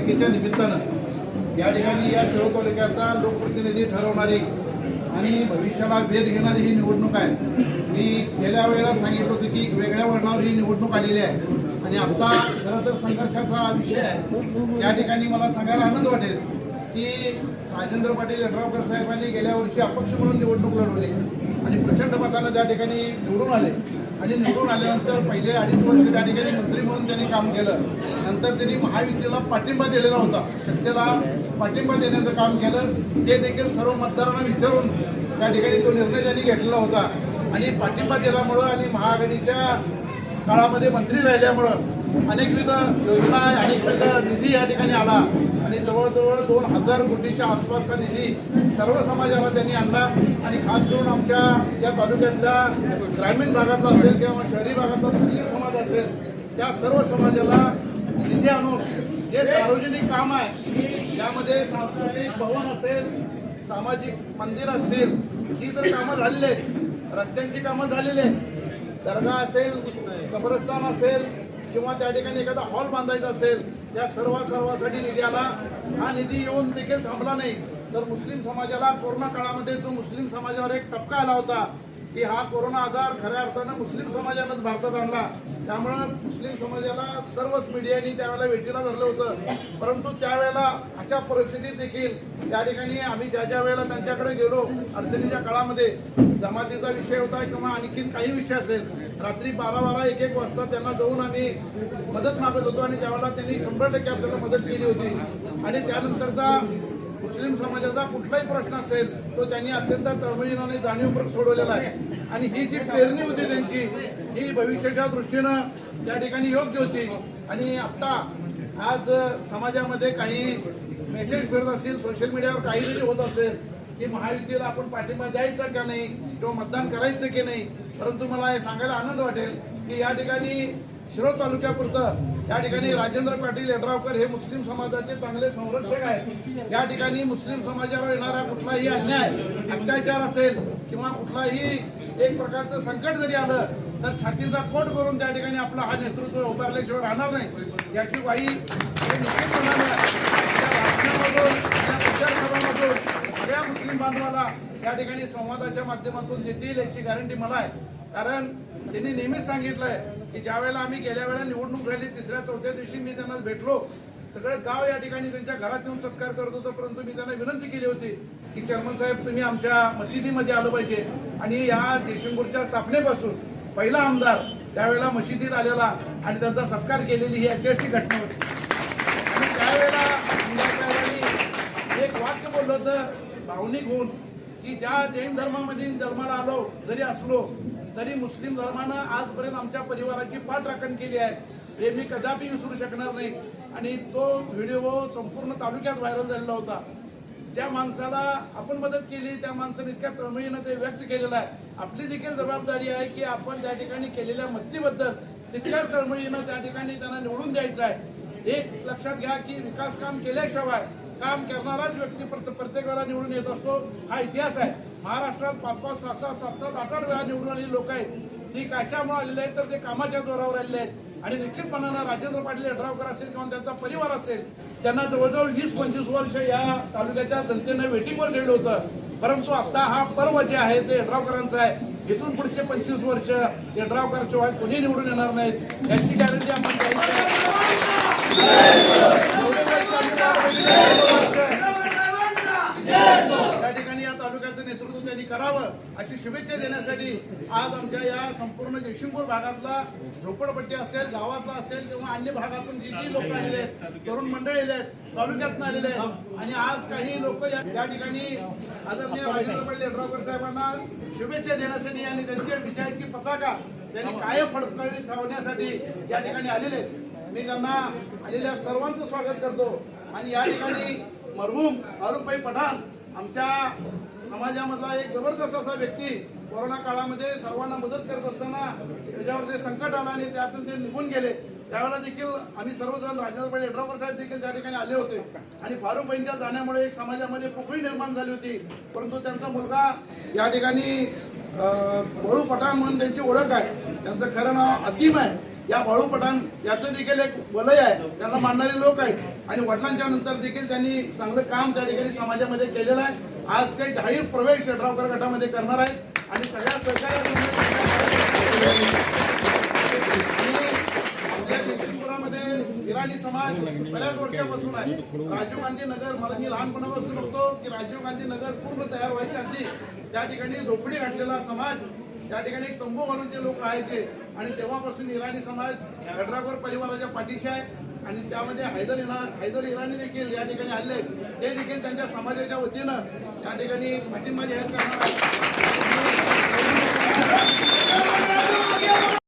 निवडणुकीच्या निमित्तानं या ठिकाणी या शिरोळ तालुक्याचा लोकप्रतिनिधी ठरवणारी आणि भविष्याला भेद घेणारी ही निवडणूक आहे। मी गेल्या वेळेला सांगितलं होतं की वेगळ्या वळणावर ही निवडणूक आलेली आहे आणि आता खरं तर संघर्षाचा विषय आहे। या ठिकाणी मला सांगायला आनंद वाटेल की राजेंद्र पाटील यड्रावकर साहेबांनी गेल्या वर्षी अपक्ष म्हणून निवडणूक लढवली आणि प्रचंड मतानं त्या ठिकाणी निवडून आले आणि निवडून आल्यानंतर पहिले 2.5 वर्ष त्या ठिकाणी मंत्री म्हणून त्यांनी काम केलं। नंतर त्यांनी महायुतीला पाठिंबा दिलेला होता, सत्तेला पाठिंबा देण्याचं काम केलं। ते देखील सर्व मतदारांना विचारून त्या ठिकाणी तो निर्णय त्यांनी घेतलेला होता आणि पाठिंबा दिल्यामुळं आणि महाआघाडीच्या काळामध्ये मंत्री राहिल्यामुळं अनेकविध योजना अनेकविध निधी या ठिकाणी आला आणि जवळजवळ 2000 कोटीच्या आसपासचा निधी सर्व समाजाला त्यांनी आणला आणि खास करून आमच्या या तालुक्यातल्या ग्रामीण भागातला असेल किंवा शहरी भागातला मुस्लिम समाज असेल त्या सर्व समाजाला निधी आणून जे सार्वजनिक काम आहे त्यामध्ये सांस्कृतिक भवन असेल, सामाजिक मंदिर असतील, ही तर कामं झालेली आहेत, रस्त्यांची कामं झालेली आहेत, दर्गा असेल, कब्रस्तान असेल किंवा त्या ठिकाणी एखादा हॉल बांधायचा असेल, या सर्वांसाठी निधी आला। हा निधी येऊन देखील थांबला नाही तर मुस्लिम समाजाला कोरोना काळामध्ये जो मुस्लिम समाजावर एक टपका आला होता की हा कोरोना आजार खऱ्या अर्थानं मुस्लिम समाजानंच भारतात आणला। त्यामुळं मुस्लिम समाजाला सर्वच मीडियानी त्यावेळेला वेठीला धरलं होतं, परंतु त्यावेळेला अशा परिस्थितीत देखील त्या ठिकाणी आम्ही ज्या वेळेला त्यांच्याकडे गेलो अडचणीच्या काळामध्ये, जमातीचा विषय होता किंवा आणखीन काही विषय असेल, रात्री 12-12, 1-1 वाजता त्यांना जाऊन आम्ही मदत मागत होतो आणि त्यावेळेला त्यांनी 100% आपल्याला मदत केली होती। आणि त्यानंतरचा मुस्लिम समाजाचा कुठलाही प्रश्न असेल तो त्यांनी अत्यंत तळमळीने आणि जाणीवपूर्वक सोडवलेला आहे आणि ही जी पेरणी होती त्यांची ही भविष्याच्या दृष्टीनं त्या ठिकाणी योग्य होती। आणि आता आज समाजामध्ये काही मेसेज फिरत असतील, सोशल मीडियावर काही जरी होत असेल की महायुतीला आपण पाठिंबा द्यायचा का नाही किंवा मतदान करायचं की नाही, परंतु मला हे सांगायला आनंद वाटेल की या ठिकाणी शिरोळ तालुक्यापुरतं या ठिकाणी राजेंद्र पाटील यड्रावकर हे मुस्लिम समाजाचे चांगले संरक्षक आहेत। या ठिकाणी मुस्लिम समाजावर येणारा कुठलाही अन्याय, अत्याचार असेल किंवा कुठलाही एक प्रकारचं संकट जरी आलं तर छातीचा कोट करून त्या ठिकाणी आपला हा नेतृत्व उभारल्याशिवाय राहणार नाही, याची ग्वाही सगळ्या मुस्लिम बांधवाला या ठिकाणी संवादाच्या माध्यमातून देतील याची गॅरंटी मला आहे। कारण त्यांनी नेहमीच सांगितलंय की ज्या वेळेला आम्ही गेल्या वेळेला निवडणूक झाली 3-4 दिवशी मी त्यांना भेटलो, सगळं गाव या ठिकाणी त्यांच्या घरात येऊन सत्कार करत होतं, परंतु मी त्यांना विनंती केली होती की चेअरमन साहेब तुम्ही आमच्या मशिदीमध्ये आलं पाहिजे। आणि या जयसिंगपूरच्या स्थापनेपासून पहिला आमदार त्यावेळेला मशिदीत आलेला आणि त्यांचा सत्कार केलेली ही ऐतिहासिक घटना होती। आणि त्यावेळेला आमदार साहेबांनी एक वाक्य बोललं होतं भावनिक होऊन की ज्या जैन धर्मामध्ये जन्माला आलो जरी असलो तरी मुस्लिम धर्मानं आजपर्यंत आमच्या परिवाराची पाठराखण केली आहे, हे मी कदापि विसरू शकणार नाही। आणि तो व्हिडिओ संपूर्ण तालुक्यात व्हायरल झालेला होता। ज्या माणसाला आपण मदत केली त्या माणसाने इतक्या तळमळीनं ते व्यक्त केलेलं आहे। आपली देखील जबाबदारी आहे की आपण त्या ठिकाणी केलेल्या मदतीबद्दल तितक्याच तळमळीनं त्या ठिकाणी त्यांना निवडून द्यायचं आहे। एक लक्षात घ्या की विकास काम केल्याशिवाय काम करणाराच व्यक्ती प्रत्येक वेळा निवडून येत असतो, हा इतिहास आहे। महाराष्ट्रात 5-5, 6-6, 7-7, 8-8 वेळा निवडून आलेली लोक आहेत, ती कशामुळे आलेली आहेत तर ते कामाच्या जोरावर आलेले आहेत। आणि निश्चितपणानं राजेंद्र पाटील यड्रावकर असेल किंवा त्यांचा परिवार असेल त्यांना जवळजवळ 20-25 वर्ष या तालुक्याच्या जनतेनं वेटिंगवर ठेवलं होतं, परंतु आता हा पर्व जे आहे ते यड्रावकरांचं आहे। इथून पुढचे 25 वर्ष यड्रावकर शिवाय कोणी निवडून येणार नाहीत याची गॅरंटी आपण त्या ठिकाणी या तालुक्याचं नेतृत्व त्यांनी करावं अशी शुभेच्छा देण्यासाठी आज आमच्या या संपूर्ण जयसिंगपूर भागातला झोपडपट्टी असेल, गावातला असेल किंवा अन्य भागातून जी लोक आलेले आहेत, तरुण मंडळी आले आहेत, तालुक्यातून आलेले आहेत आणि आज काही लोक या ठिकाणी आदरणीय राजेंद्र पाटील यड्रावकर साहेबांना शुभेच्छा देण्यासाठी आणि त्यांच्या विजयाची पताका त्यांनी कायम फडकवली ठेवण्यासाठी या ठिकाणी आलेले आहेत। मी त्यांना आलेल्या सर्वांचं स्वागत करतो आणि या ठिकाणी मरहूम अरुणभाई पठाण आमच्या समाजामधला एक जबरदस्त असा व्यक्ती, कोरोना काळामध्ये सर्वांना मदत करत असताना त्याच्यावर ते संकट आलं आणि त्यातून ते निघून गेले, त्यावेळेला देखील आम्ही सर्वजण राजेंद्र पाटील यड्रावकर साहेब देखील त्या ठिकाणी आले होते आणि फारुकबाईंच्या जाण्यामुळे एक समाजामध्ये पोकळी निर्माण झाली होती, परंतु त्यांचा मुलगा या ठिकाणी बळू पठाण म्हणून त्यांची ओळख आहे, त्यांचं खरं नाव असीम आहे या बाळू पठाण याचं देखील एक वलय आहे, त्यांना मानणारे लोक आहेत आणि वडिलांच्या नंतर देखील त्यांनी चांगलं काम त्या ठिकाणी समाजामध्ये केलेलं आहे. आज ते जाहीर प्रवेश यड्रावकर गटामध्ये करणार आहेत आणि सगळ्या जयसिंगपुरामध्ये इराणी समाज बऱ्याच वर्षापासून आहे. राजीव गांधी नगर, मला मी लहानपणापासून बघतो की राजीव गांधी नगर पूर्ण तयार व्हायच्या आधी त्या ठिकाणी झोपडी घातलेला समाज, त्या ठिकाणी तंबू घालून ते लोक राहायचे आणि तेव्हापासून इराणी समाज यड्रावकर परिवाराच्या पाठीशी आहे आणि त्यामध्ये हैदर इराणी देखील या ठिकाणी आले, ते देखील त्यांच्या समाजाच्या वतीनं या ठिकाणी पाठिंबा जाहीर करणार आहे.